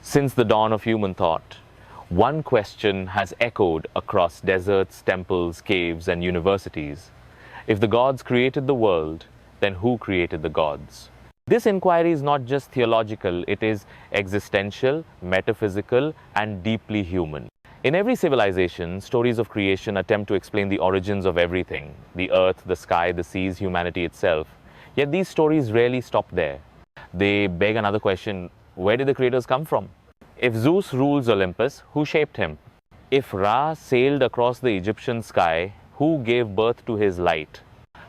Since the dawn of human thought, one question has echoed across deserts, temples, caves, and universities. If the gods created the world, then who created the gods? This inquiry is not just theological, it is existential, metaphysical, and deeply human. In every civilization, stories of creation attempt to explain the origins of everything: the earth, the sky, the seas, humanity itself. Yet these stories rarely stop there. They beg another question: where did the creators come from? If Zeus rules Olympus, who shaped him? If Ra sailed across the Egyptian sky, who gave birth to his light?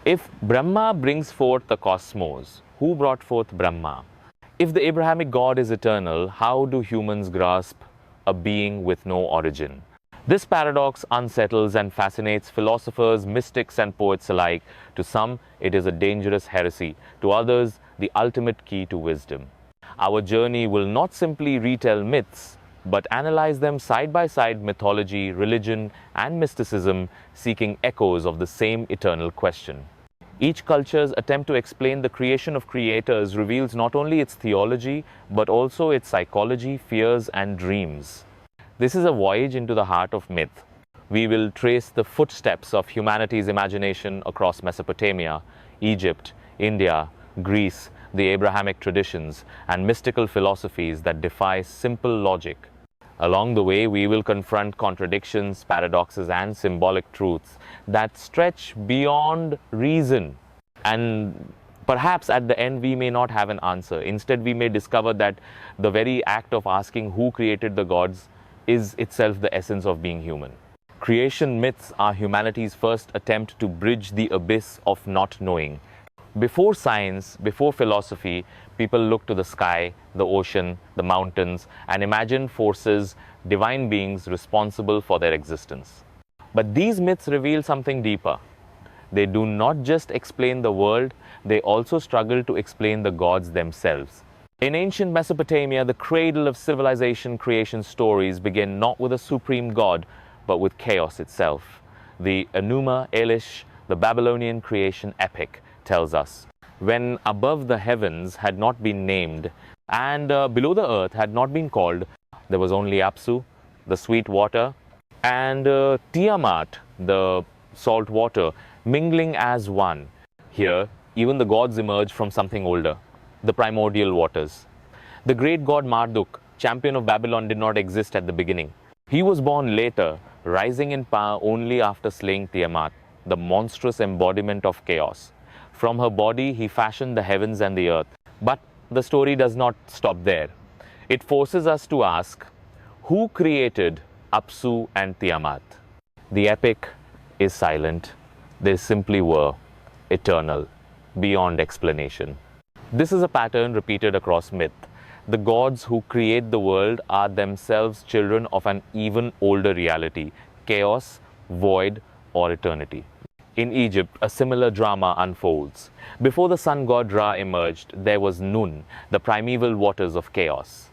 If Brahma brings forth the cosmos, who brought forth Brahma? If the Abrahamic God is eternal, how do humans grasp a being with no origin? This paradox unsettles and fascinates philosophers, mystics, and poets alike. To some, it is a dangerous heresy. To others, the ultimate key to wisdom. Our journey will not simply retell myths, but analyze them side by side: mythology, religion, and mysticism, seeking echoes of the same eternal question. Each culture's attempt to explain the creation of creators reveals not only its theology, but also its psychology, fears, and dreams. This is a voyage into the heart of myth. We will trace the footsteps of humanity's imagination across Mesopotamia, Egypt, India, Greece, the Abrahamic traditions, and mystical philosophies that defy simple logic. Along the way, we will confront contradictions, paradoxes, and symbolic truths that stretch beyond reason. And perhaps at the end, we may not have an answer. Instead, we may discover that the very act of asking who created the gods is itself the essence of being human. Creation myths are humanity's first attempt to bridge the abyss of not knowing. Before science, before philosophy, people looked to the sky, the ocean, the mountains, and imagined forces, divine beings responsible for their existence. But these myths reveal something deeper. They do not just explain the world, they also struggle to explain the gods themselves. In ancient Mesopotamia, the cradle of civilization creation stories begin not with a supreme god, but with chaos itself. The Enuma Elish, the Babylonian creation epic, tells us, when above the heavens had not been named and below the earth had not been called, there was only Apsu, the sweet water, and Tiamat, the salt water, mingling as one. Here, even the gods emerge from something older, the primordial waters. The great god Marduk, champion of Babylon, did not exist at the beginning. He was born later, rising in power only after slaying Tiamat, the monstrous embodiment of chaos. From her body, he fashioned the heavens and the earth. But the story does not stop there. It forces us to ask, who created Apsu and Tiamat? The epic is silent. They simply were, eternal, beyond explanation. This is a pattern repeated across myth. The gods who create the world are themselves children of an even older reality: chaos, void, or eternity. In Egypt, a similar drama unfolds. Before the sun god Ra emerged, there was Nun, the primeval waters of chaos.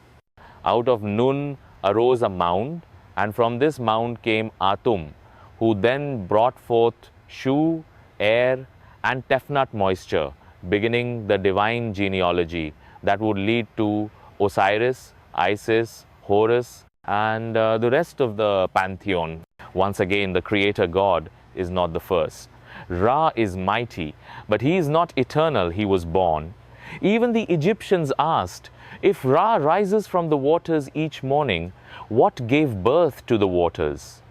Out of Nun arose a mound, and from this mound came Atum, who then brought forth Shu, air, and Tefnut moisture, beginning the divine genealogy that would lead to Osiris, Isis, Horus, and the rest of the pantheon. Once again, the creator god is not the first. Ra is mighty, but he is not eternal. He was born. Even the Egyptians asked, if Ra rises from the waters each morning, what gave birth to the waters?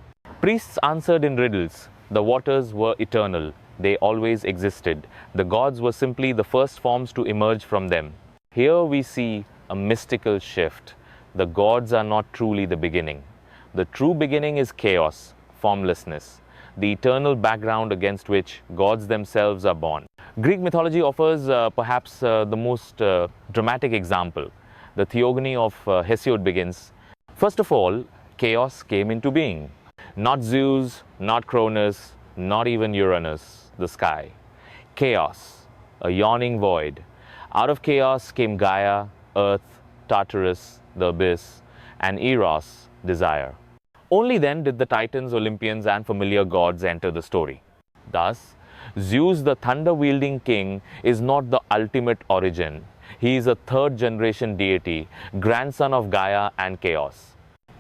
Priests answered in riddles. The waters were eternal. They always existed. The gods were simply the first forms to emerge from them. Here we see a mystical shift. The gods are not truly the beginning. The true beginning is chaos, formlessness, the eternal background against which gods themselves are born. Greek mythology offers perhaps the most dramatic example. The theogony of Hesiod begins. First of all, chaos came into being. Not Zeus, not Cronus, not even Uranus, the sky. Chaos, a yawning void. Out of chaos came Gaia, Earth, Tartarus, the abyss, and Eros, desire. Only then did the Titans, Olympians, and familiar gods enter the story. Thus, Zeus, the thunder-wielding king, is not the ultimate origin. He is a third generation deity, grandson of Gaia and chaos.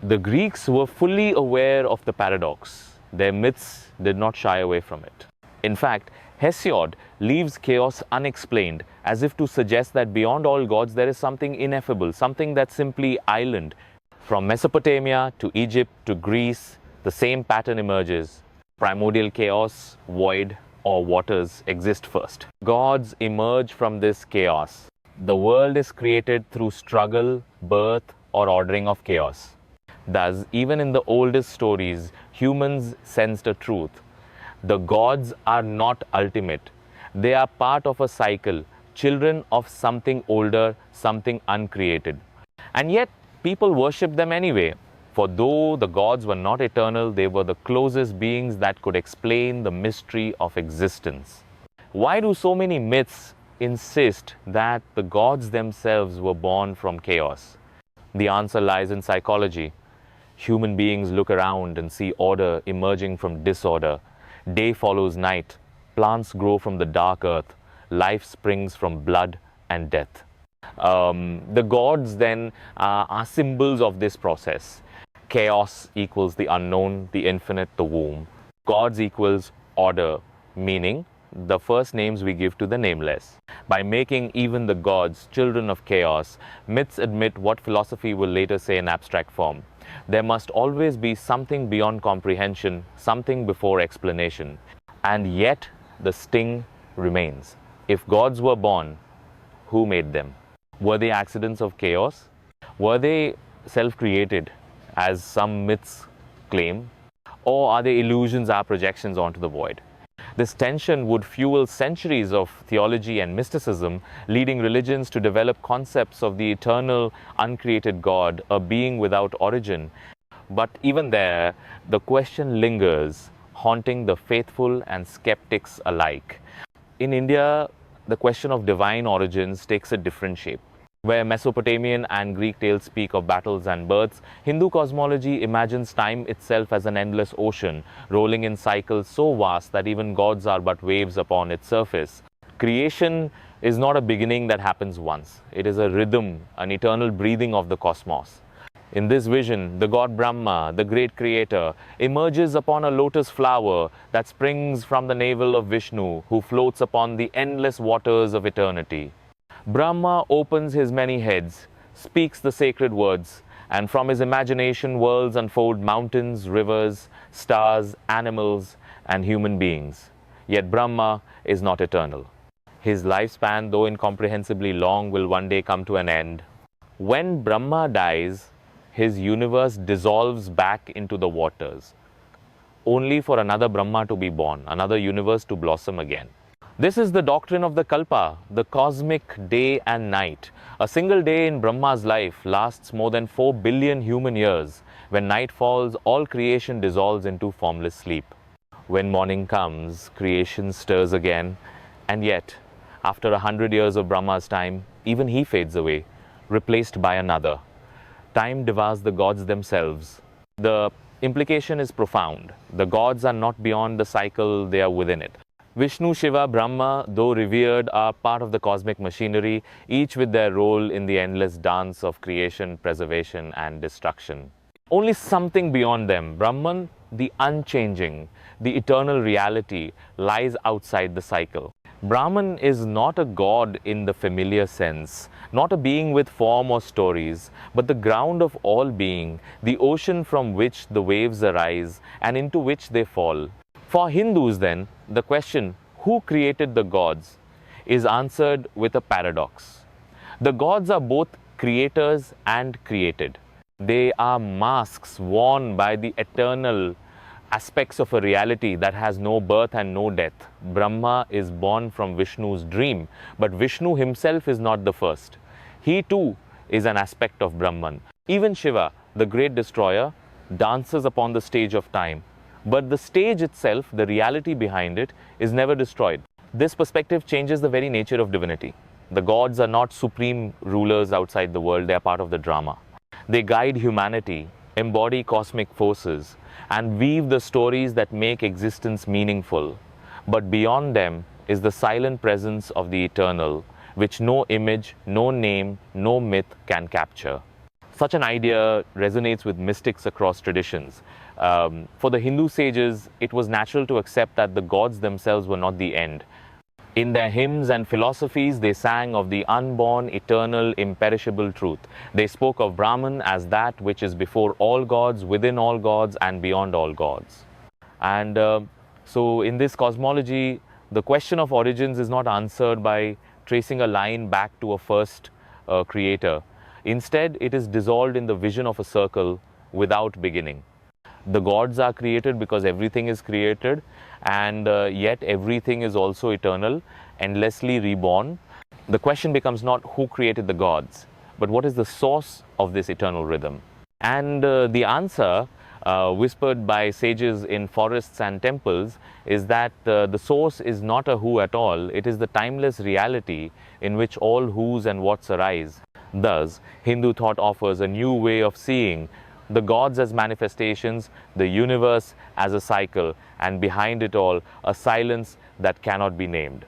The Greeks were fully aware of the paradox. Their myths did not shy away from it. In fact, Hesiod leaves chaos unexplained, as if to suggest that beyond all gods there is something ineffable, something that's simply island. From Mesopotamia to Egypt to Greece, the same pattern emerges. Primordial chaos, void, or waters exist first. Gods emerge from this chaos. The world is created through struggle, birth, or ordering of chaos. Thus, even in the oldest stories, humans sensed a truth. The gods are not ultimate. They are part of a cycle, children of something older, something uncreated. And yet, people worship them anyway. For though the gods were not eternal, they were the closest beings that could explain the mystery of existence. Why do so many myths insist that the gods themselves were born from chaos? The answer lies in psychology. Human beings look around and see order emerging from disorder. Day follows night. Plants grow from the dark earth. Life springs from blood and death. The gods then are symbols of this process. Chaos equals the unknown, the infinite, the womb. Gods equals order, meaning the first names we give to the nameless. By making even the gods children of chaos, myths admit what philosophy will later say in abstract form. There must always be something beyond comprehension, something before explanation. And yet, the sting remains. If gods were born, who made them? Were they accidents of chaos? Were they self-created, as some myths claim? Or are they illusions, our projections onto the void? This tension would fuel centuries of theology and mysticism, leading religions to develop concepts of the eternal, uncreated God, a being without origin. But even there, the question lingers, haunting the faithful and skeptics alike. In India, the question of divine origins takes a different shape. Where Mesopotamian and Greek tales speak of battles and births, Hindu cosmology imagines time itself as an endless ocean, rolling in cycles so vast that even gods are but waves upon its surface. Creation is not a beginning that happens once. It is a rhythm, an eternal breathing of the cosmos. In this vision, the god Brahma, the great creator, emerges upon a lotus flower that springs from the navel of Vishnu, who floats upon the endless waters of eternity. Brahma opens his many heads, speaks the sacred words, and from his imagination worlds unfold mountains, rivers, stars, animals, and human beings. Yet Brahma is not eternal. His lifespan, though incomprehensibly long, will one day come to an end. When Brahma dies, his universe dissolves back into the waters, only for another Brahma to be born, another universe to blossom again. This is the doctrine of the Kalpa, the cosmic day and night. A single day in Brahma's life lasts more than 4 billion human years. When night falls, all creation dissolves into formless sleep. When morning comes, creation stirs again. And yet, after 100 years of Brahma's time, even he fades away, replaced by another. Time devours the gods themselves. The implication is profound. The gods are not beyond the cycle, they are within it. Vishnu, Shiva, Brahma, though revered, are part of the cosmic machinery, each with their role in the endless dance of creation, preservation, and destruction. Only something beyond them, Brahman, the unchanging, the eternal reality, lies outside the cycle. Brahman is not a god in the familiar sense, not a being with form or stories, but the ground of all being, the ocean from which the waves arise and into which they fall. For Hindus then, the question, who created the gods, is answered with a paradox. The gods are both creators and created. They are masks worn by the eternal aspects of a reality that has no birth and no death. Brahma is born from Vishnu's dream, but Vishnu himself is not the first. He too is an aspect of Brahman. Even Shiva, the great destroyer, dances upon the stage of time. But the stage itself, the reality behind it, is never destroyed. This perspective changes the very nature of divinity. The gods are not supreme rulers outside the world, they are part of the drama. They guide humanity, embody cosmic forces, and weave the stories that make existence meaningful. But beyond them is the silent presence of the eternal, which no image, no name, no myth can capture. Such an idea resonates with mystics across traditions. For the Hindu sages, it was natural to accept that the gods themselves were not the end. In their hymns and philosophies, they sang of the unborn, eternal, imperishable truth. They spoke of Brahman as that which is before all gods, within all gods, and beyond all gods. And so in this cosmology, the question of origins is not answered by tracing a line back to a first creator. Instead, it is dissolved in the vision of a circle without beginning. The gods are created because everything is created, and yet everything is also eternal, endlessly reborn. The question becomes not who created the gods, but what is the source of this eternal rhythm? And the answer, whispered by sages in forests and temples, is that the source is not a who at all, it is the timeless reality in which all whos and whats arise. Thus, Hindu thought offers a new way of seeing the gods as manifestations, the universe as a cycle, and behind it all, a silence that cannot be named.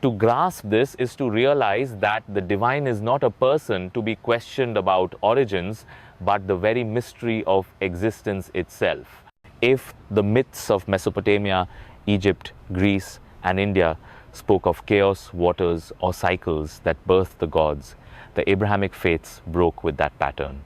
To grasp this is to realize that the divine is not a person to be questioned about origins, but the very mystery of existence itself. If the myths of Mesopotamia, Egypt, Greece, and India spoke of chaos, waters, or cycles that birthed the gods, the Abrahamic faiths broke with that pattern.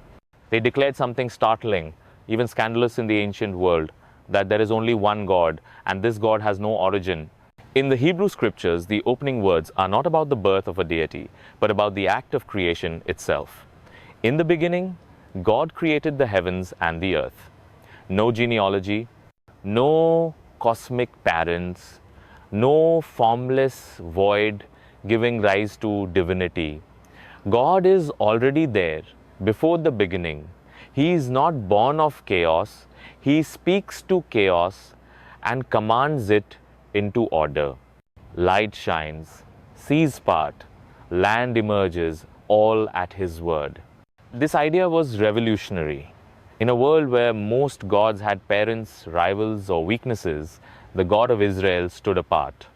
They declared something startling, even scandalous in the ancient world, that there is only one God, and this God has no origin. In the Hebrew scriptures, the opening words are not about the birth of a deity, but about the act of creation itself. In the beginning, God created the heavens and the earth. No genealogy, no cosmic parents, no formless void giving rise to divinity. God is already there before the beginning. He is not born of chaos. He speaks to chaos and commands it into order. Light shines, seas part, land emerges, all at his word. This idea was revolutionary. In a world where most gods had parents, rivals, or weaknesses, the God of Israel stood apart.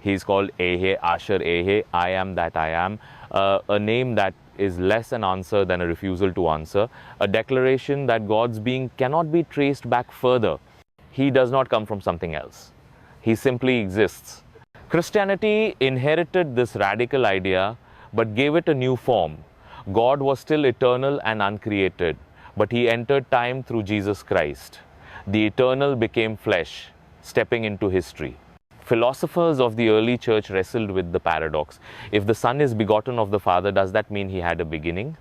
He is called Ehe, Asher Ehe, I am that I am, a name that is less an answer than a refusal to answer, a declaration that God's being cannot be traced back further. He does not come from something else. He simply exists. Christianity inherited this radical idea but gave it a new form. God was still eternal and uncreated, but he entered time through Jesus Christ. The eternal became flesh, stepping into history. Philosophers of the early church wrestled with the paradox. If the Son is begotten of the Father, does that mean he had a beginning?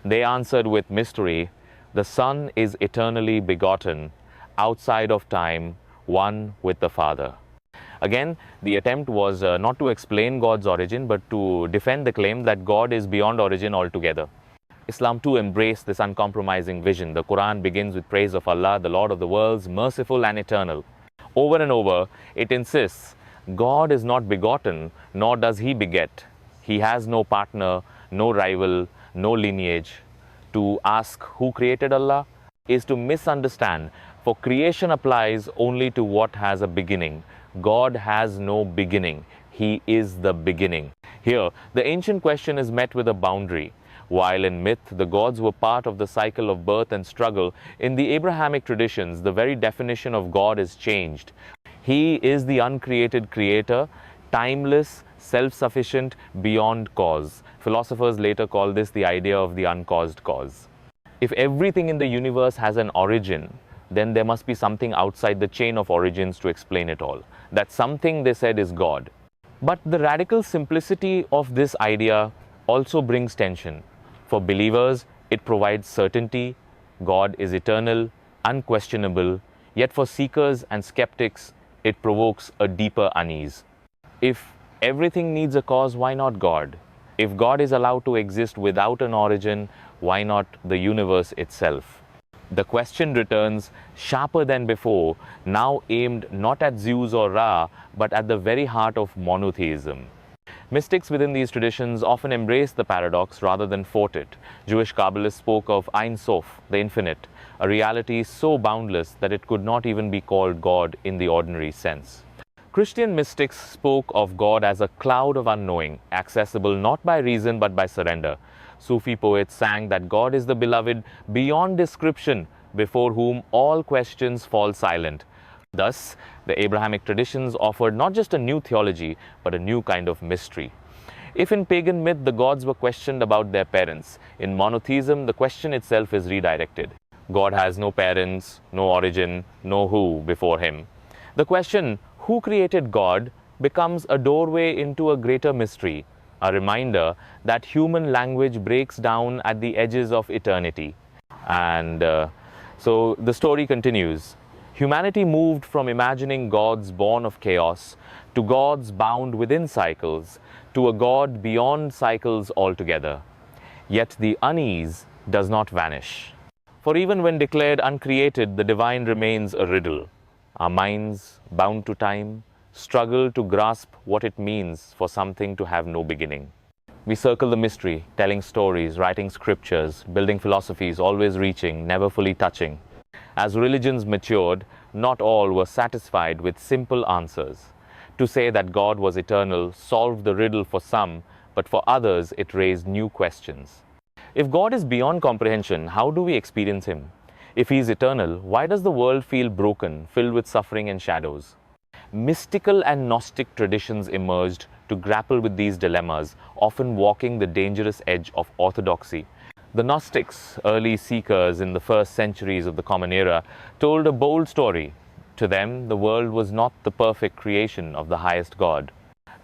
They answered with mystery, the Son is eternally begotten, outside of time, one with the Father. Again, the attempt was not to explain God's origin, but to defend the claim that God is beyond origin altogether. Islam too embraced this uncompromising vision. The Quran begins with praise of Allah, the Lord of the worlds, merciful and eternal. Over and over, it insists, God is not begotten, nor does he beget. He has no partner, no rival, no lineage. To ask who created Allah is to misunderstand, for creation applies only to what has a beginning. God has no beginning. He is the beginning. Here, the ancient question is met with a boundary. While in myth, the gods were part of the cycle of birth and struggle, in the Abrahamic traditions, the very definition of God is changed. He is the uncreated creator, timeless, self-sufficient, beyond cause. Philosophers later call this the idea of the uncaused cause. If everything in the universe has an origin, then there must be something outside the chain of origins to explain it all. That something, they said, is God. But the radical simplicity of this idea also brings tension. For believers, it provides certainty. God is eternal, unquestionable. Yet for seekers and skeptics, it provokes a deeper unease. If everything needs a cause, why not God? If God is allowed to exist without an origin, why not the universe itself? The question returns sharper than before, now aimed not at Zeus or Ra, but at the very heart of monotheism. Mystics within these traditions often embrace the paradox rather than fought it. Jewish Kabbalists spoke of Ein Sof, the infinite, a reality so boundless that it could not even be called God in the ordinary sense. Christian mystics spoke of God as a cloud of unknowing, accessible not by reason but by surrender. Sufi poets sang that God is the beloved beyond description, before whom all questions fall silent. Thus, the Abrahamic traditions offered not just a new theology, but a new kind of mystery. If in pagan myth the gods were questioned about their parents, in monotheism the question itself is redirected. God has no parents, no origin, no who before him. The question, who created God, becomes a doorway into a greater mystery, a reminder that human language breaks down at the edges of eternity. And so the story continues. Humanity moved from imagining gods born of chaos to gods bound within cycles, to a God beyond cycles altogether. Yet the unease does not vanish. For even when declared uncreated, the divine remains a riddle. Our minds, bound to time, struggle to grasp what it means for something to have no beginning. We circle the mystery, telling stories, writing scriptures, building philosophies, always reaching, never fully touching. As religions matured, not all were satisfied with simple answers. To say that God was eternal solved the riddle for some, but for others it raised new questions. If God is beyond comprehension, how do we experience him? If he is eternal, why does the world feel broken, filled with suffering and shadows? Mystical and Gnostic traditions emerged to grapple with these dilemmas, often walking the dangerous edge of orthodoxy. The Gnostics, early seekers in the first centuries of the Common Era, told a bold story. To them, the world was not the perfect creation of the highest God.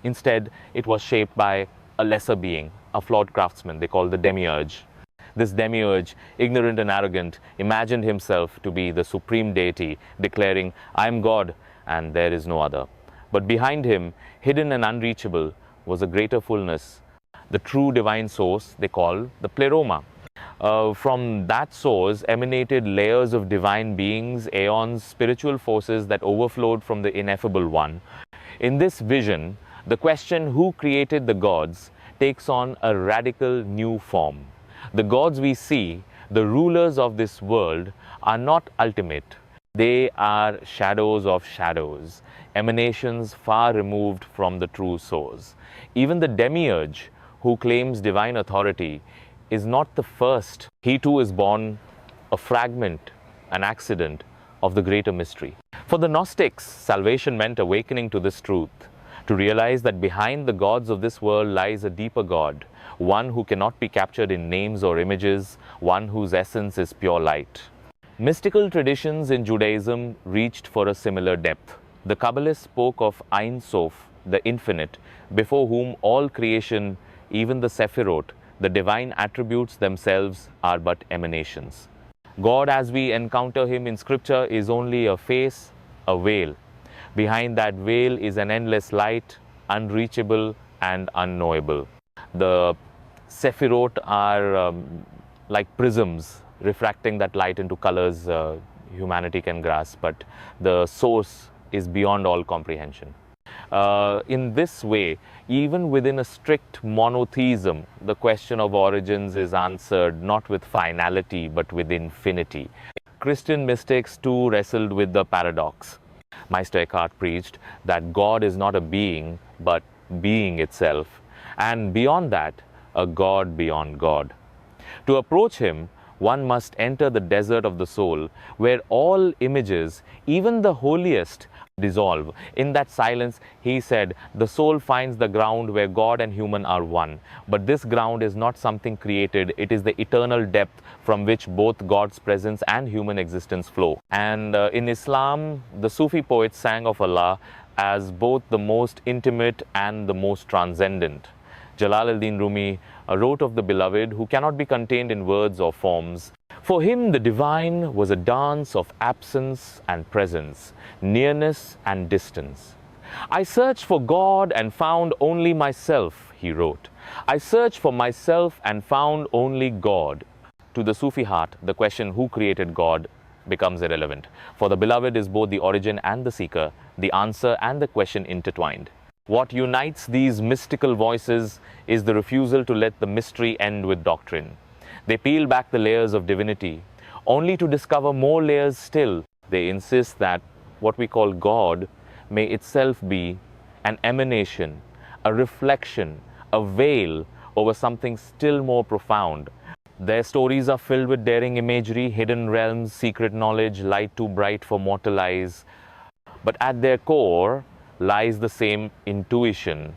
Instead, it was shaped by a lesser being, a flawed craftsman they called the demiurge. This demiurge, ignorant and arrogant, imagined himself to be the supreme deity, declaring, "I am God and there is no other." But behind him, hidden and unreachable, was a greater fullness, the true divine source they call the pleroma. From that source emanated layers of divine beings, aeons, spiritual forces that overflowed from the ineffable one. In this vision, the question who created the gods takes on a radical new form. The gods we see, the rulers of this world, are not ultimate. They are shadows of shadows, emanations far removed from the true source. Even the demiurge, who claims divine authority, is not the first. He too is born a fragment, an accident of the greater mystery. For the Gnostics, salvation meant awakening to this truth, to realize that behind the gods of this world lies a deeper God, one who cannot be captured in names or images, one whose essence is pure light. Mystical traditions in Judaism reached for a similar depth. The Kabbalists spoke of Ein Sof, the infinite, before whom all creation, even the Sephirot, the divine attributes themselves, are but emanations. God, as we encounter him in scripture, is only a face, a veil. Behind that veil is an endless light, unreachable and unknowable. The Sephirot are like prisms, refracting that light into colors humanity can grasp, but the source is beyond all comprehension. In this way, even within a strict monotheism, the question of origins is answered not with finality but with infinity. Christian mystics too wrestled with the paradox. Meister Eckhart preached that God is not a being but being itself, and beyond that, a God beyond God. To approach him, one must enter the desert of the soul, where all images, even the holiest, dissolve. In that silence, he said, the soul finds the ground where God and human are one. But this ground is not something created, it is the eternal depth from which both God's presence and human existence flow. And in Islam, the Sufi poets sang of Allah as both the most intimate and the most transcendent. Jalal al-Din Rumi wrote of the beloved who cannot be contained in words or forms. For him, the divine was a dance of absence and presence, nearness and distance. I searched for God and found only myself, he wrote. I searched for myself and found only God. To the Sufi heart, the question who created God becomes irrelevant. For the beloved is both the origin and the seeker, the answer and the question intertwined. What unites these mystical voices is the refusal to let the mystery end with doctrine. They peel back the layers of divinity, only to discover more layers still. They insist that what we call God may itself be an emanation, a reflection, a veil over something still more profound. Their stories are filled with daring imagery, hidden realms, secret knowledge, light too bright for mortal eyes. But at their core lies the same intuition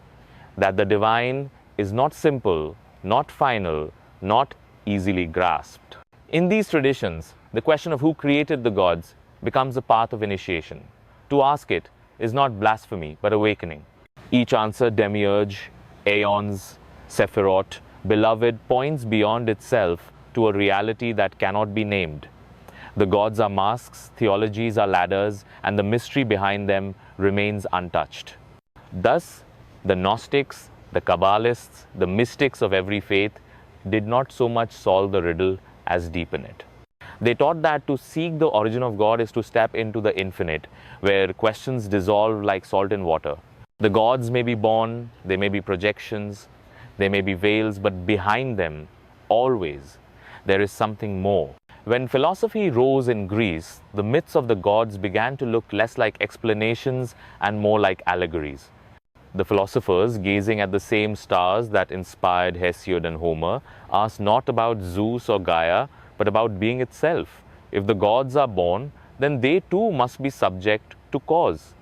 that the divine is not simple, not final, not easily grasped. In these traditions, the question of who created the gods becomes a path of initiation. To ask it is not blasphemy, but awakening. Each answer, demiurge, aeons, Sephiroth, beloved, points beyond itself to a reality that cannot be named. The gods are masks, theologies are ladders, and the mystery behind them remains untouched. Thus, the Gnostics, the Kabbalists, the mystics of every faith did not so much solve the riddle as deepen it. They taught that to seek the origin of God is to step into the infinite, where questions dissolve like salt in water. The gods may be born, they may be projections, they may be veils, but behind them, always, there is something more. When philosophy rose in Greece, the myths of the gods began to look less like explanations and more like allegories. The philosophers, gazing at the same stars that inspired Hesiod and Homer, asked not about Zeus or Gaia, but about being itself. If the gods are born, then they too must be subject to cause.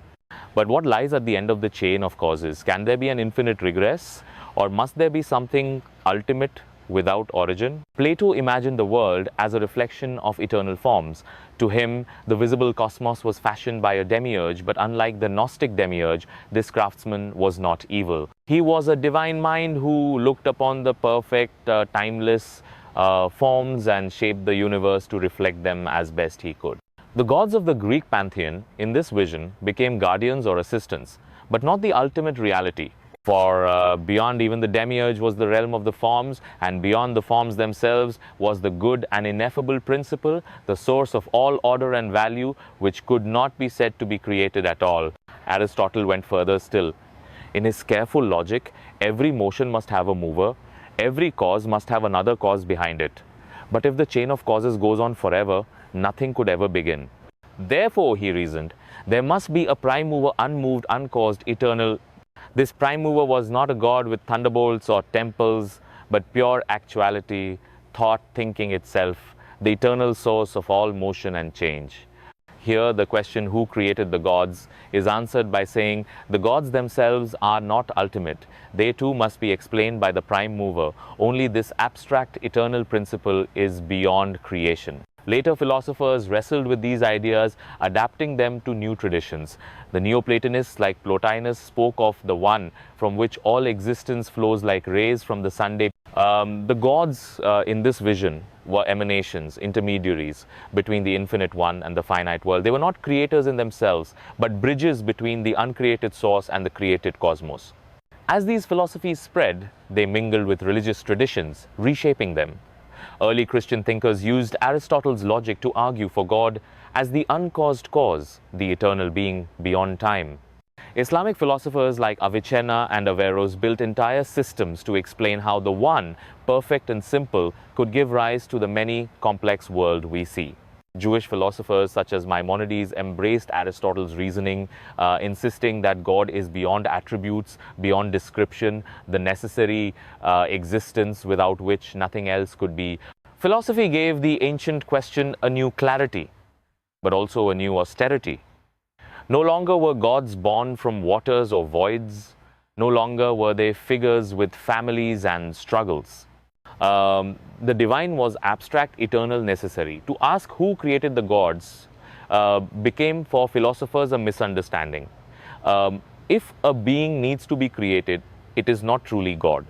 But what lies at the end of the chain of causes? Can there be an infinite regress? Or must there be something ultimate without origin? Plato imagined the world as a reflection of eternal forms. To him, the visible cosmos was fashioned by a demiurge, but unlike the Gnostic demiurge, this craftsman was not evil. He was a divine mind who looked upon the perfect, timeless forms and shaped the universe to reflect them as best he could. The gods of the Greek pantheon, in this vision, became guardians or assistants, but not the ultimate reality. For beyond even the demiurge was the realm of the forms, and beyond the forms themselves was the good and ineffable principle, the source of all order and value, which could not be said to be created at all. Aristotle went further still. In his careful logic, every motion must have a mover, every cause must have another cause behind it. But if the chain of causes goes on forever, nothing could ever begin. Therefore, he reasoned, there must be a prime mover, unmoved, uncaused, eternal. This prime mover was not a god with thunderbolts or temples, but pure actuality, thought, thinking itself, the eternal source of all motion and change. Here, the question, who created the gods, is answered by saying the gods themselves are not ultimate. They too must be explained by the prime mover. Only this abstract eternal principle is beyond creation. Later philosophers wrestled with these ideas, adapting them to new traditions. The Neoplatonists like Plotinus spoke of the one from which all existence flows like rays from the Sunday. The gods in this vision were emanations, intermediaries between the infinite one and the finite world. They were not creators in themselves, but bridges between the uncreated source and the created cosmos. As these philosophies spread, they mingled with religious traditions, reshaping them. Early Christian thinkers used Aristotle's logic to argue for God as the uncaused cause, the eternal being beyond time. Islamic philosophers like Avicenna and Averroes built entire systems to explain how the one, perfect and simple, could give rise to the many complex world we see. Jewish philosophers such as Maimonides embraced Aristotle's reasoning, insisting that God is beyond attributes, beyond description, the necessary existence without which nothing else could be. Philosophy gave the ancient question a new clarity, but also a new austerity. No longer were gods born from waters or voids. No longer were they figures with families and struggles. The divine was abstract, eternal, necessary. To ask who created the gods became for philosophers a misunderstanding. If a being needs to be created, it is not truly God.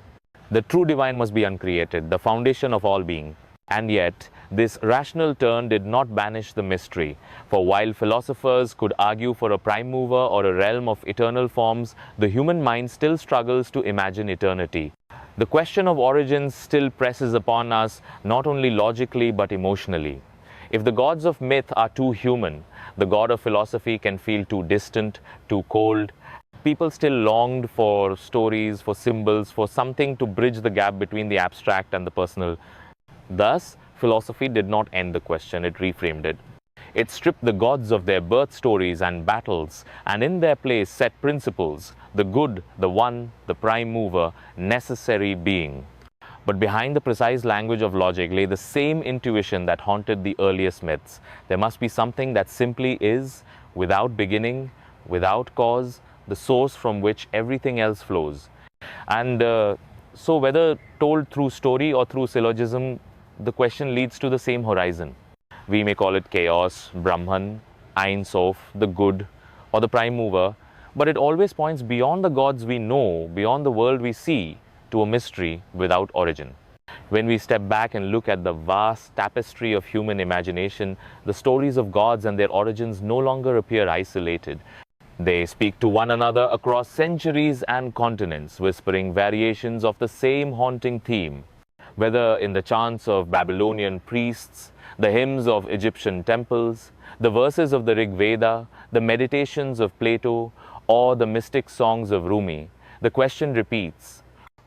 The true divine must be uncreated, the foundation of all being. And yet, this rational turn did not banish the mystery, for while philosophers could argue for a prime mover or a realm of eternal forms, the human mind still struggles to imagine eternity. The question of origins still presses upon us, not only logically but emotionally. If the gods of myth are too human, the god of philosophy can feel too distant, too cold. People still longed for stories, for symbols, for something to bridge the gap between the abstract and the personal. Thus, philosophy did not end the question, it reframed it. It stripped the gods of their birth stories and battles, and in their place set principles, the good, the one, the prime mover, necessary being. But behind the precise language of logic lay the same intuition that haunted the earliest myths. There must be something that simply is, without beginning, without cause, the source from which everything else flows. And so whether told through story or through syllogism, the question leads to the same horizon. We may call it chaos, Brahman, Ein Sof, the good, or the prime mover, but it always points beyond the gods we know, beyond the world we see, to a mystery without origin. When we step back and look at the vast tapestry of human imagination, the stories of gods and their origins no longer appear isolated. They speak to one another across centuries and continents, whispering variations of the same haunting theme. Whether in the chants of Babylonian priests, the hymns of Egyptian temples, the verses of the Rig Veda, the meditations of Plato, or the mystic songs of Rumi, the question repeats: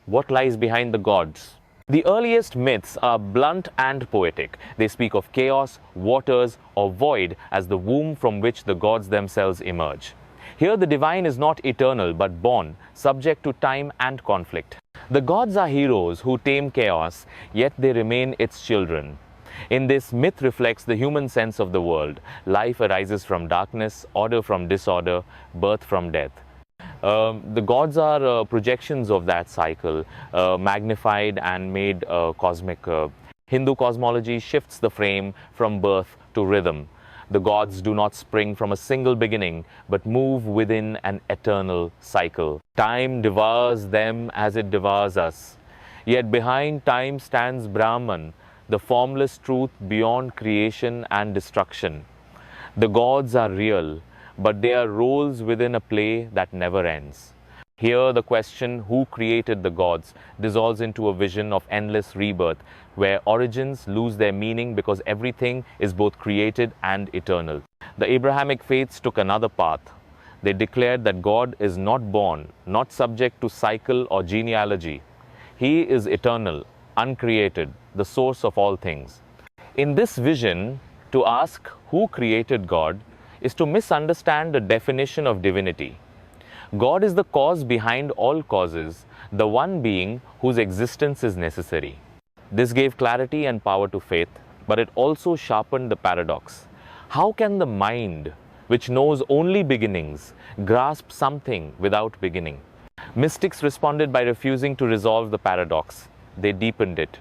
what lies behind the gods? The earliest myths are blunt and poetic. They speak of chaos, waters, or void as the womb from which the gods themselves emerge. Here the divine is not eternal but born, subject to time and conflict. The gods are heroes who tame chaos, yet they remain its children. In this, myth reflects the human sense of the world. Life arises from darkness, order from disorder, birth from death. The gods are projections of that cycle, magnified and made cosmic. Hindu cosmology shifts the frame from birth to rhythm. The gods do not spring from a single beginning, but move within an eternal cycle. Time devours them as it devours us. Yet behind time stands Brahman, the formless truth beyond creation and destruction. The gods are real, but they are roles within a play that never ends. Here the question, who created the gods, dissolves into a vision of endless rebirth, where origins lose their meaning because everything is both created and eternal. The Abrahamic faiths took another path. They declared that God is not born, not subject to cycle or genealogy. He is eternal, uncreated, the source of all things. In this vision, to ask who created God is to misunderstand the definition of divinity. God is the cause behind all causes, the one being whose existence is necessary. This gave clarity and power to faith, but it also sharpened the paradox. How can the mind, which knows only beginnings, grasp something without beginning? Mystics responded by refusing to resolve the paradox. They deepened it.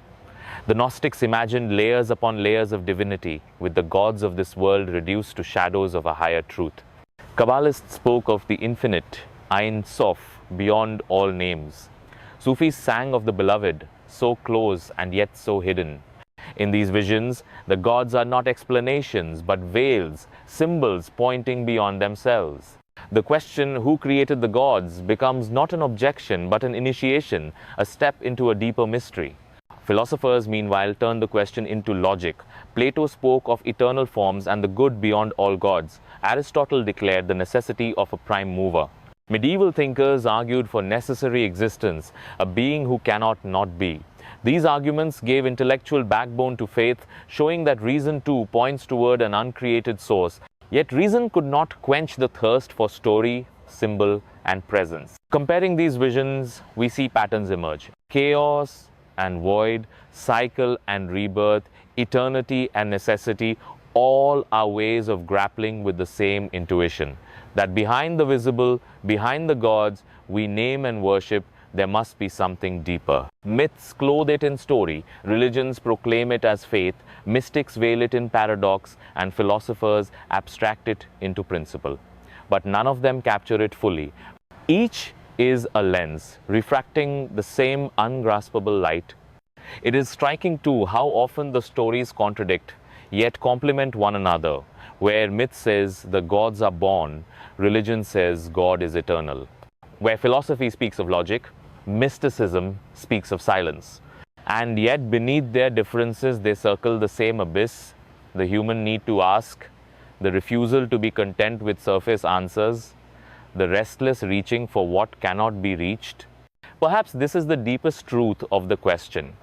The Gnostics imagined layers upon layers of divinity, with the gods of this world reduced to shadows of a higher truth. Kabbalists spoke of the infinite, Ein Sof, beyond all names. Sufis sang of the beloved, so close and yet so hidden. In these visions, the gods are not explanations, but veils, symbols pointing beyond themselves. The question, who created the gods, becomes not an objection, but an initiation, a step into a deeper mystery. Philosophers, meanwhile, turned the question into logic. Plato spoke of eternal forms and the good beyond all gods. Aristotle declared the necessity of a prime mover. Medieval thinkers argued for necessary existence, a being who cannot not be. These arguments gave intellectual backbone to faith, showing that reason too points toward an uncreated source. Yet reason could not quench the thirst for story, symbol, and presence. Comparing these visions, we see patterns emerge. Chaos and void, cycle and rebirth, eternity and necessity, all are ways of grappling with the same intuition. That behind the visible, behind the gods we name and worship, there must be something deeper. Myths clothe it in story, religions proclaim it as faith, mystics veil it in paradox, and philosophers abstract it into principle. But none of them capture it fully. Each is a lens, refracting the same ungraspable light. It is striking too how often the stories contradict, yet complement one another. Where myth says the gods are born, religion says God is eternal. Where philosophy speaks of logic, mysticism speaks of silence. And yet beneath their differences they circle the same abyss, the human need to ask, the refusal to be content with surface answers, the restless reaching for what cannot be reached. Perhaps this is the deepest truth of the question.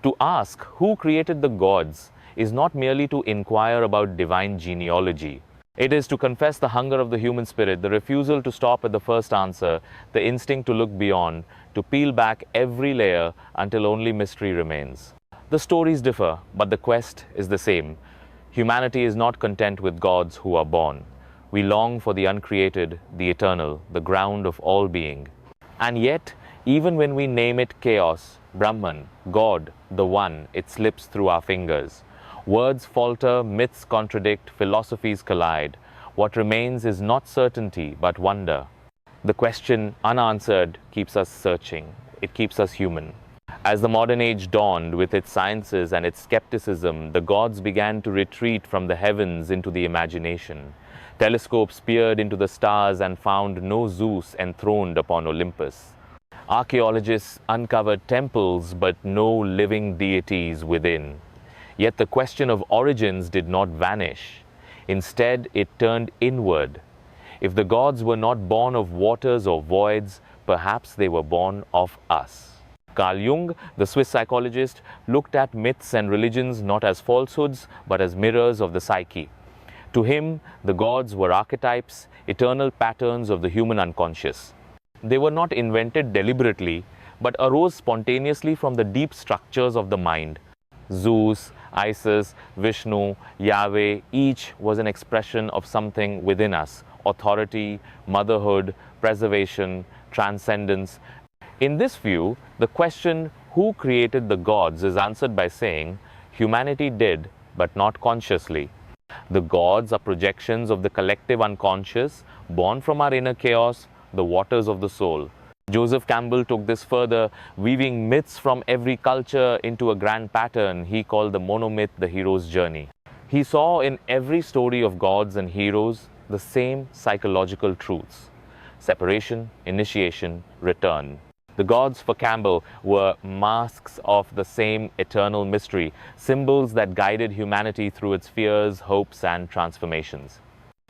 To ask who created the gods is not merely to inquire about divine genealogy. It is to confess the hunger of the human spirit, the refusal to stop at the first answer, the instinct to look beyond, to peel back every layer until only mystery remains. The stories differ, but the quest is the same. Humanity is not content with gods who are born. We long for the uncreated, the eternal, the ground of all being. And yet, even when we name it chaos, Brahman, God, the One, it slips through our fingers. Words falter, myths contradict, philosophies collide. What remains is not certainty, but wonder. The question, unanswered, keeps us searching. It keeps us human. As the modern age dawned with its sciences and its skepticism, the gods began to retreat from the heavens into the imagination. Telescopes peered into the stars and found no Zeus enthroned upon Olympus. Archaeologists uncovered temples but no living deities within. Yet the question of origins did not vanish. Instead, it turned inward. If the gods were not born of waters or voids, perhaps they were born of us. Carl Jung, the Swiss psychologist, looked at myths and religions not as falsehoods, but as mirrors of the psyche. To him, the gods were archetypes, eternal patterns of the human unconscious. They were not invented deliberately, but arose spontaneously from the deep structures of the mind. Zeus, Isis, Vishnu, Yahweh, each was an expression of something within us: authority, motherhood, preservation, transcendence. In this view, the question, who created the gods, is answered by saying, humanity did, but not consciously. The gods are projections of the collective unconscious, born from our inner chaos, the waters of the soul. Joseph Campbell took this further, weaving myths from every culture into a grand pattern he called the monomyth, the hero's journey. He saw in every story of gods and heroes the same psychological truths: separation, initiation, return. The gods for Campbell were masks of the same eternal mystery, symbols that guided humanity through its fears, hopes, and transformations.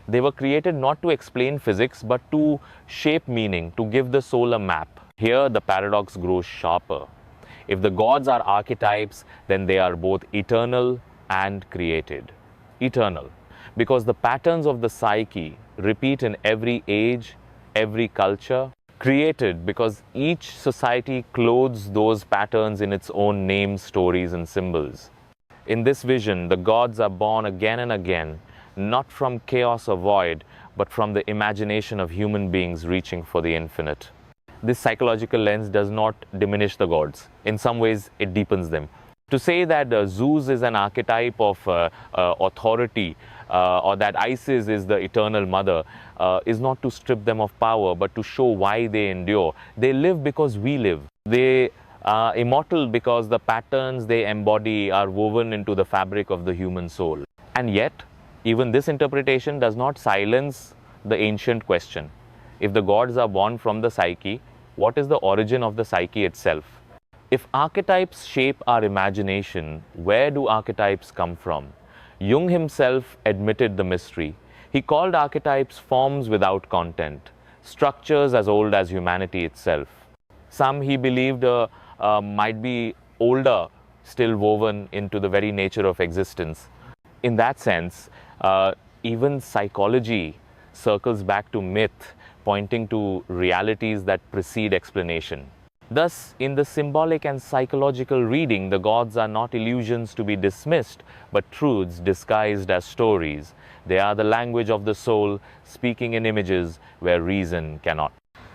They were created not to explain physics, but to shape meaning, to give the soul a map. Here, the paradox grows sharper. If the gods are archetypes, then they are both eternal and created. Eternal, because the patterns of the psyche repeat in every age, every culture. Created, because each society clothes those patterns in its own names, stories, and symbols. In this vision, the gods are born again and again, not from chaos or void, but from the imagination of human beings reaching for the infinite. This psychological lens does not diminish the gods. In some ways, it deepens them. To say that Zeus is an archetype of authority, or that Isis is the eternal mother, is not to strip them of power, but to show why they endure. They live because we live. They are immortal because the patterns they embody are woven into the fabric of the human soul. And yet, even this interpretation does not silence the ancient question. If the gods are born from the psyche, what is the origin of the psyche itself? If archetypes shape our imagination, where do archetypes come from? Jung himself admitted the mystery. He called archetypes forms without content, structures as old as humanity itself. Some, he believed, might be older, still woven into the very nature of existence. In that sense, even psychology circles back to myth, pointing to realities that precede explanation. Thus, in the symbolic and psychological reading, the gods are not illusions to be dismissed, but truths disguised as stories. They are the language of the soul, speaking in images where reason cannot.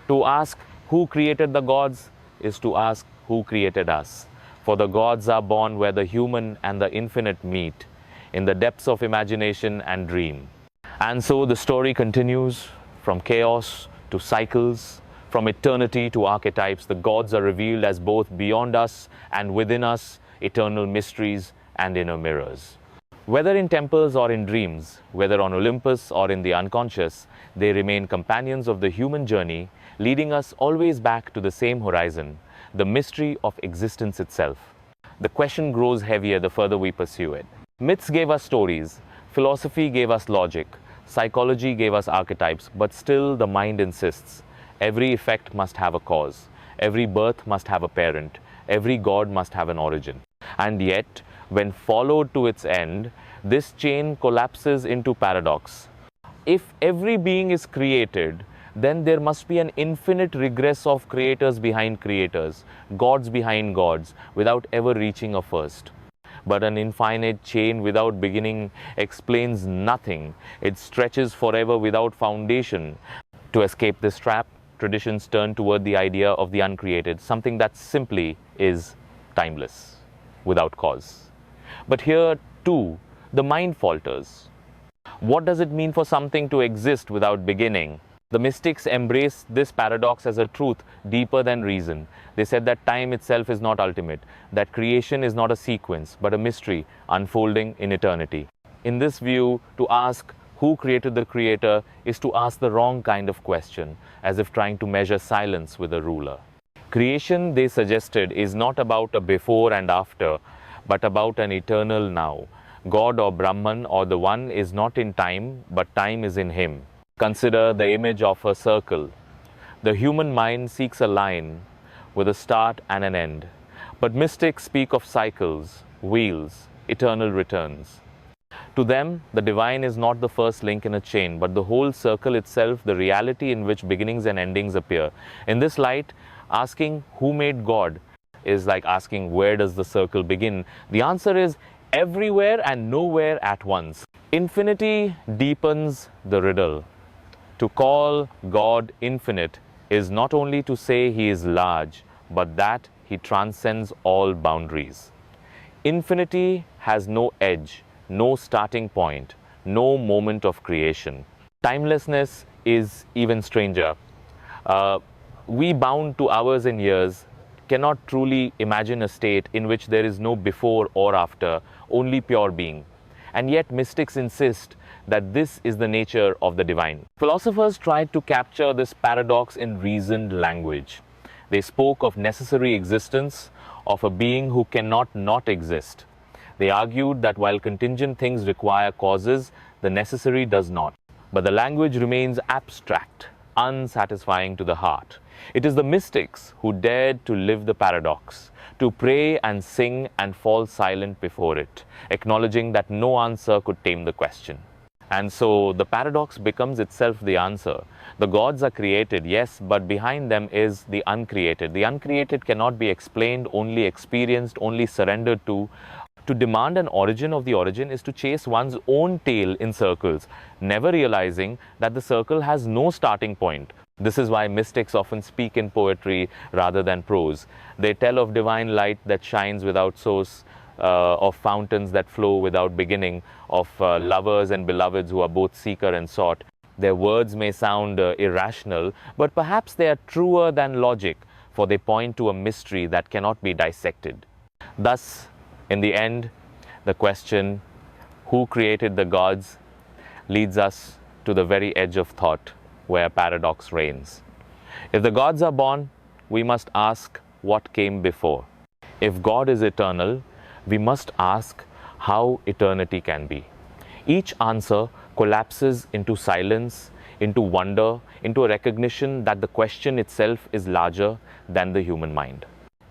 To ask who created the gods is to ask who created us. For the gods are born where the human and the infinite meet, in the depths of imagination and dream. And so the story continues from chaos to cycles, from eternity to archetypes. The gods are revealed as both beyond us and within us, eternal mysteries and inner mirrors. Whether in temples or in dreams, whether on Olympus or in the unconscious, they remain companions of the human journey, leading us always back to the same horizon, the mystery of existence itself. The question grows heavier the further we pursue it. Myths gave us stories, philosophy gave us logic, psychology gave us archetypes, but still the mind insists. Every effect must have a cause. Every birth must have a parent. Every god must have an origin. And yet, When followed to its end, this chain collapses into paradox. If every being is created, then there must be an infinite regress of creators behind creators, gods behind gods, without ever reaching a first. But an infinite chain without beginning explains nothing. It stretches forever without foundation. To escape this trap, traditions turn toward the idea of the uncreated, something that simply is timeless, without cause. But here, too, the mind falters. What does it mean for something to exist without beginning? The mystics embraced this paradox as a truth deeper than reason. They said that time itself is not ultimate, that creation is not a sequence, but a mystery unfolding in eternity. In this view, to ask who created the creator is to ask the wrong kind of question, as if trying to measure silence with a ruler. Creation, they suggested, is not about a before and after, but about an eternal now. God or Brahman or the One is not in time, but time is in him. Consider the image of a circle. The human mind seeks a line with a start and an end. But mystics speak of cycles, wheels, eternal returns. To them, the divine is not the first link in a chain, but the whole circle itself, the reality in which beginnings and endings appear. In this light, asking who made God is like asking where does the circle begin. The answer is everywhere and nowhere at once. Infinity deepens the riddle. To call God infinite is not only to say he is large, but that he transcends all boundaries. Infinity has no edge, no starting point, no moment of creation. Timelessness is even stranger. We, bound to hours and years, cannot truly imagine a state in which there is no before or after, only pure being. And yet mystics insist that this is the nature of the divine. Philosophers tried to capture this paradox in reasoned language. They spoke of necessary existence, of a being who cannot not exist. They argued that while contingent things require causes, the necessary does not. But the language remains abstract, unsatisfying to the heart. It is the mystics who dared to live the paradox, to pray and sing and fall silent before it, acknowledging that no answer could tame the question. And so the paradox becomes itself the answer. The gods are created, yes, but behind them is the uncreated. The uncreated cannot be explained, only experienced, only surrendered to. To demand an origin of the origin is to chase one's own tail in circles, never realizing that the circle has no starting point. This is why mystics often speak in poetry rather than prose. They tell of divine light that shines without source, of fountains that flow without beginning, of lovers and beloveds who are both seeker and sought. Their words may sound irrational, but perhaps they are truer than logic, for they point to a mystery that cannot be dissected. Thus, in the end, the question, who created the gods, leads us to the very edge of thought where paradox reigns. If the gods are born, we must ask what came before. If God is eternal, we must ask how eternity can be. Each answer collapses into silence, into wonder, into a recognition that the question itself is larger than the human mind.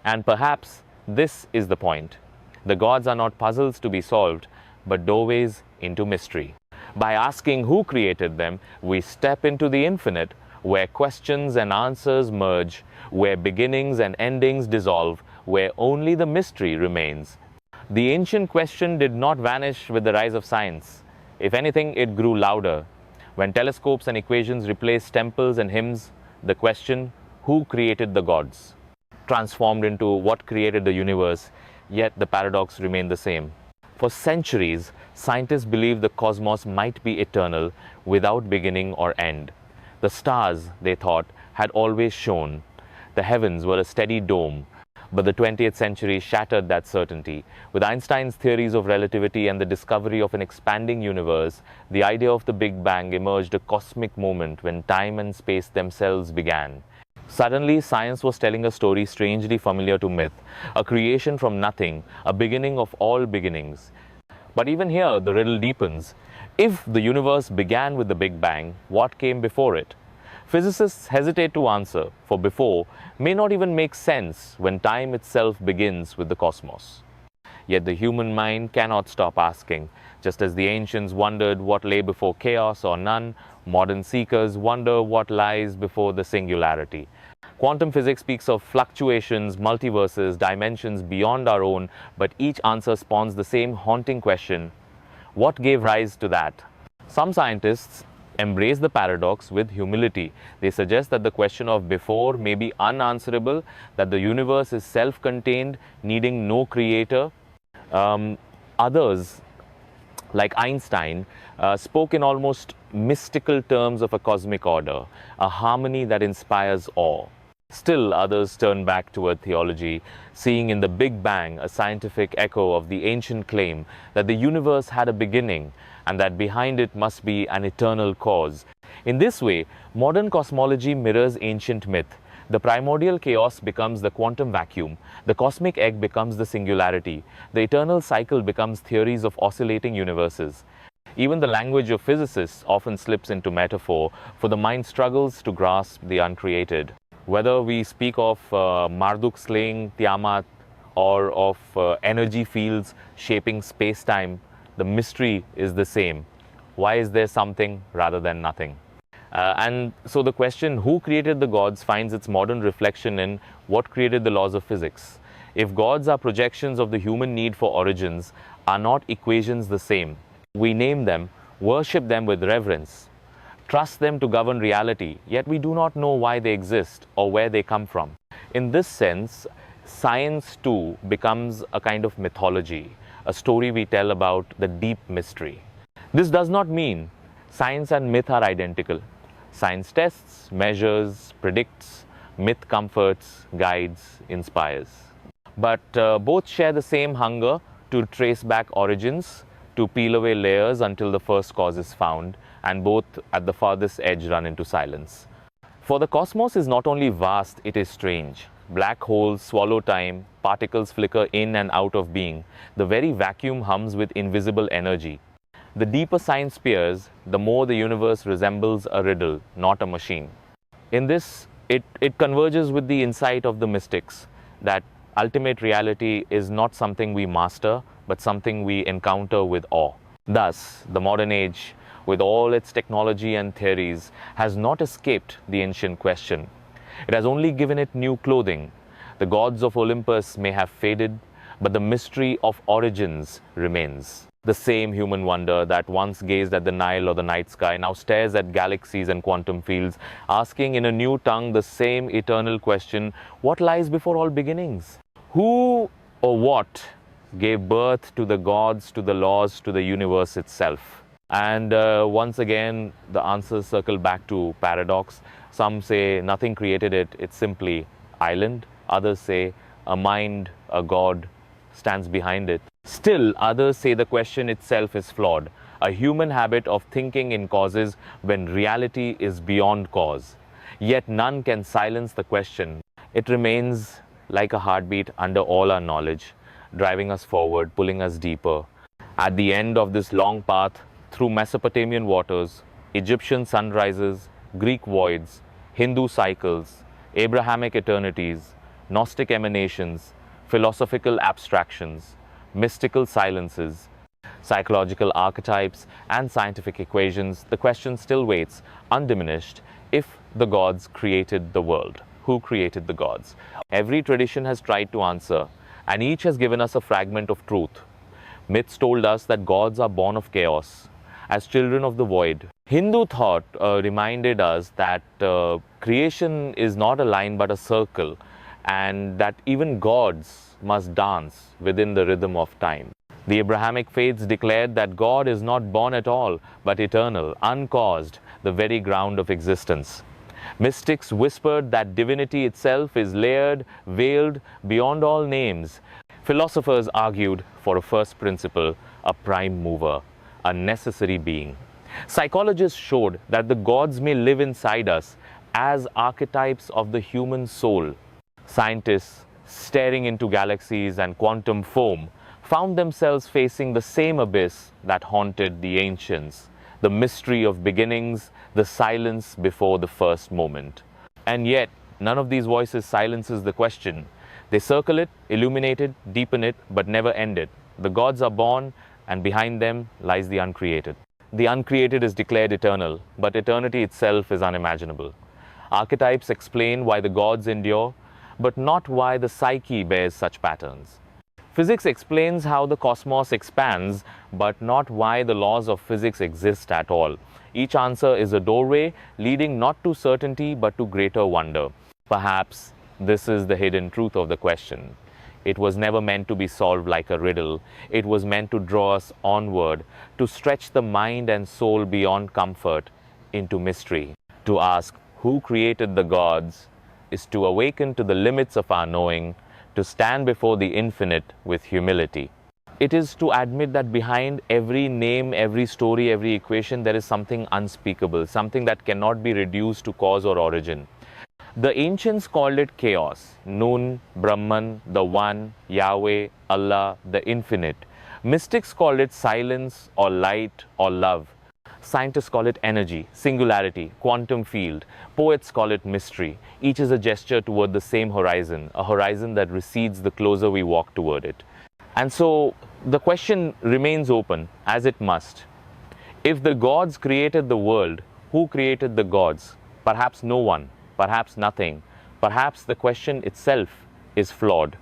And perhaps this is the point. The gods are not puzzles to be solved, but doorways into mystery. By asking who created them, we step into the infinite, where questions and answers merge, where beginnings and endings dissolve, where only the mystery remains. The ancient question did not vanish with the rise of science. If anything, it grew louder. When telescopes and equations replaced temples and hymns, the question, who created the gods, transformed into what created the universe, yet the paradox remained the same. For centuries, scientists believed the cosmos might be eternal without beginning or end. The stars, they thought, had always shone. The heavens were a steady dome. But the 20th century shattered that certainty. With Einstein's theories of relativity and the discovery of an expanding universe, the idea of the Big Bang emerged, a cosmic moment when time and space themselves began. Suddenly, science was telling a story strangely familiar to myth, a creation from nothing, a beginning of all beginnings. But even here, the riddle deepens. If the universe began with the Big Bang, what came before it? Physicists hesitate to answer, for before may not even make sense when time itself begins with the cosmos. Yet the human mind cannot stop asking. Just as the ancients wondered what lay before chaos or none, modern seekers wonder what lies before the singularity. Quantum physics speaks of fluctuations, multiverses, dimensions beyond our own, but each answer spawns the same haunting question: what gave rise to that? Some scientists embrace the paradox with humility. They suggest that the question of before may be unanswerable, that the universe is self-contained, needing no creator. Others, like Einstein, spoke in almost mystical terms of a cosmic order, a harmony that inspires awe. Still, others turn back toward theology, seeing in the Big Bang a scientific echo of the ancient claim that the universe had a beginning and that behind it must be an eternal cause. In this way, modern cosmology mirrors ancient myth. The primordial chaos becomes the quantum vacuum, the cosmic egg becomes the singularity, the eternal cycle becomes theories of oscillating universes. Even the language of physicists often slips into metaphor, for the mind struggles to grasp the uncreated. Whether we speak of Marduk slaying Tiamat or of energy fields shaping space-time, the mystery is the same. Why is there something rather than nothing? And so the question, who created the gods, finds its modern reflection in what created the laws of physics. If gods are projections of the human need for origins, are not equations the same? We name them, worship them with reverence, trust them to govern reality, yet we do not know why they exist or where they come from. In this sense, science too becomes a kind of mythology, a story we tell about the deep mystery. This does not mean science and myth are identical. Science tests, measures, predicts, myth comforts, guides, inspires. But both share the same hunger to trace back origins, to peel away layers until the first cause is found, and both at the farthest edge run into silence. For the cosmos is not only vast, it is strange. Black holes swallow time, particles flicker in and out of being. The very vacuum hums with invisible energy. The deeper science peers, the more the universe resembles a riddle, not a machine. In this, it converges with the insight of the mystics, that ultimate reality is not something we master, but something we encounter with awe. Thus, the modern age, with all its technology and theories, has not escaped the ancient question. It has only given it new clothing. The gods of Olympus may have faded, but the mystery of origins remains. The same human wonder that once gazed at the Nile or the night sky now stares at galaxies and quantum fields, asking in a new tongue the same eternal question: what lies before all beginnings? Who or what gave birth to the gods, to the laws, to the universe itself? And once again, the answers circle back to paradox. Some say nothing created it, it's simply island. Others say a mind, a god, stands behind it. Still, others say the question itself is flawed, a human habit of thinking in causes when reality is beyond cause. Yet none can silence the question. It remains like a heartbeat under all our knowledge, driving us forward, pulling us deeper. At the end of this long path through Mesopotamian waters, Egyptian sunrises, Greek voids, Hindu cycles, Abrahamic eternities, Gnostic emanations, philosophical abstractions, mystical silences, psychological archetypes, and scientific equations, the question still waits, undiminished: if the gods created the world, who created the gods? Every tradition has tried to answer, and each has given us a fragment of truth. Myths told us that gods are born of chaos, as children of the void. Hindu thought reminded us that creation is not a line but a circle, and that even gods must dance within the rhythm of time. The Abrahamic faiths declared that God is not born at all, but eternal, uncaused, the very ground of existence. Mystics whispered that divinity itself is layered, veiled, beyond all names. Philosophers argued for a first principle, a prime mover, a necessary being. Psychologists showed that the gods may live inside us as archetypes of the human soul. Scientists, staring into galaxies and quantum foam, found themselves facing the same abyss that haunted the ancients, the mystery of beginnings, the silence before the first moment. And yet, none of these voices silences the question. They circle it, illuminate it, deepen it, but never end it. The gods are born, and behind them lies the uncreated. The uncreated is declared eternal, but eternity itself is unimaginable. Archetypes explain why the gods endure, but not why the psyche bears such patterns. Physics explains how the cosmos expands, but not why the laws of physics exist at all. Each answer is a doorway leading not to certainty but to greater wonder. Perhaps this is the hidden truth of the question. It was never meant to be solved like a riddle. It was meant to draw us onward, to stretch the mind and soul beyond comfort into mystery. To ask who created the gods is to awaken to the limits of our knowing, to stand before the infinite with humility. It is to admit that behind every name, every story, every equation, there is something unspeakable, something that cannot be reduced to cause or origin. The ancients called it chaos, Nun, Brahman, the One, Yahweh, Allah, the Infinite. Mystics called it silence or light or love. Scientists call it energy, singularity, quantum field. Poets call it mystery. Each is a gesture toward the same horizon, a horizon that recedes the closer we walk toward it. And so the question remains open, as it must. If the gods created the world, who created the gods? Perhaps no one, perhaps nothing. Perhaps the question itself is flawed.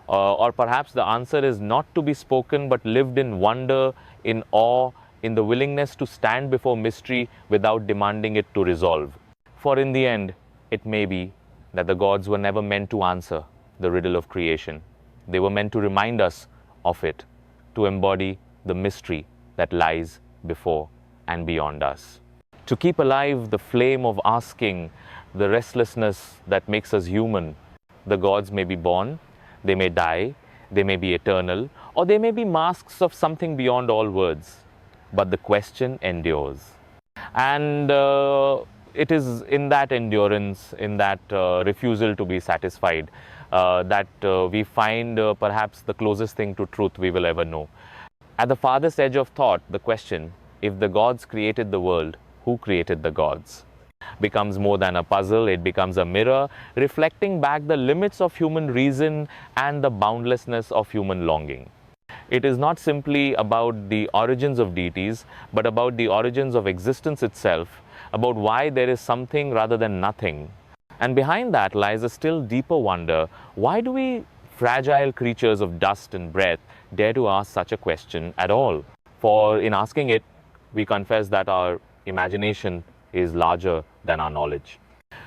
Or perhaps the answer is not to be spoken but lived in wonder, in awe, in the willingness to stand before mystery without demanding it to resolve. For in the end, it may be that the gods were never meant to answer the riddle of creation. They were meant to remind us of it, to embody the mystery that lies before and beyond us. To keep alive the flame of asking, the restlessness that makes us human. The gods may be born, they may die, they may be eternal, or they may be masks of something beyond all words. But the question endures. And it is in that endurance, in that refusal to be satisfied, that we find perhaps the closest thing to truth we will ever know. At the farthest edge of thought, the question, if the gods created the world, who created the gods? Becomes more than a puzzle. It becomes a mirror, reflecting back the limits of human reason and the boundlessness of human longing. It is not simply about the origins of deities, but about the origins of existence itself, about why there is something rather than nothing. And behind that lies a still deeper wonder. Why do we fragile creatures of dust and breath dare to ask such a question at all? For in asking it, we confess that our imagination is larger than our knowledge.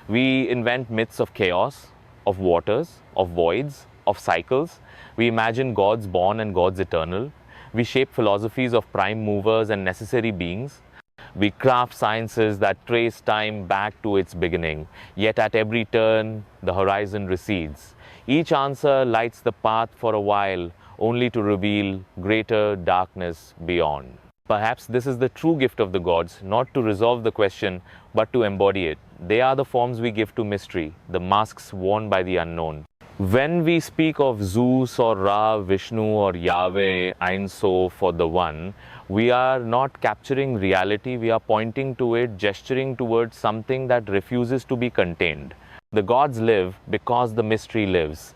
We invent myths of chaos, of waters, of voids, of cycles. We imagine gods born and gods eternal. We shape philosophies of prime movers and necessary beings. We craft sciences that trace time back to its beginning. Yet at every turn, the horizon recedes. Each answer lights the path for a while, only to reveal greater darkness beyond. Perhaps this is the true gift of the gods, not to resolve the question, but to embody it. They are the forms we give to mystery, the masks worn by the unknown. When we speak of Zeus or Ra, Vishnu or Yahweh, Ein Sof or the One, we are not capturing reality, we are pointing to it, gesturing towards something that refuses to be contained. The gods live because the mystery lives,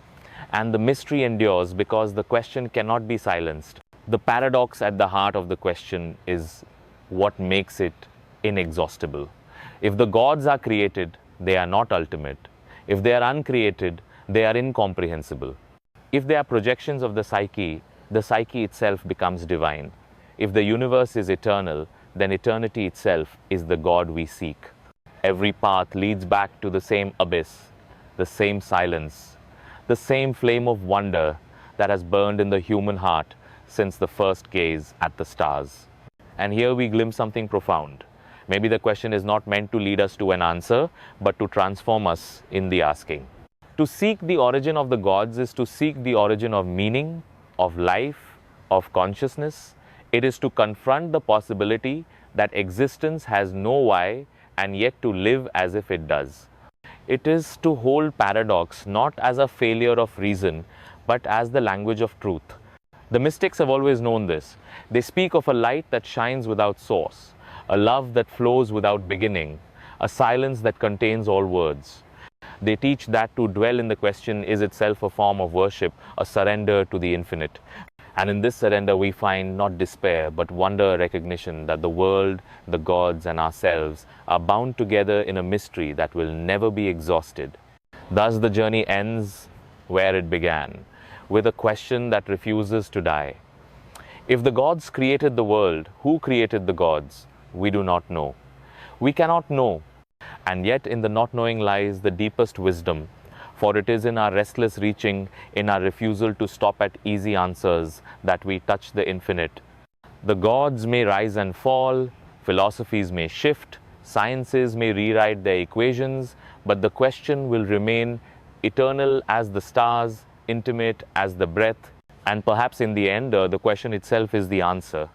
and the mystery endures because the question cannot be silenced. The paradox at the heart of the question is what makes it inexhaustible. If the gods are created, they are not ultimate. If they are uncreated, they are incomprehensible. If they are projections of the psyche itself becomes divine. If the universe is eternal, then eternity itself is the God we seek. Every path leads back to the same abyss, the same silence, the same flame of wonder that has burned in the human heart since the first gaze at the stars. And here we glimpse something profound. Maybe the question is not meant to lead us to an answer, but to transform us in the asking. To seek the origin of the gods is to seek the origin of meaning, of life, of consciousness. It is to confront the possibility that existence has no why and yet to live as if it does. It is to hold paradox not as a failure of reason, but as the language of truth. The mystics have always known this. They speak of a light that shines without source, a love that flows without beginning, a silence that contains all words. They teach that to dwell in the question is itself a form of worship, a surrender to the infinite. And in this surrender, we find not despair, but wonder, recognition that the world, the gods, and ourselves are bound together in a mystery that will never be exhausted. Thus, the journey ends where it began, with a question that refuses to die. If the gods created the world, who created the gods? We do not know. We cannot know. And yet, in the not knowing lies the deepest wisdom. For it is in our restless reaching, in our refusal to stop at easy answers, that we touch the infinite. The gods may rise and fall, philosophies may shift, sciences may rewrite their equations, but the question will remain eternal as the stars, intimate as the breath, and perhaps in the end, the question itself is the answer.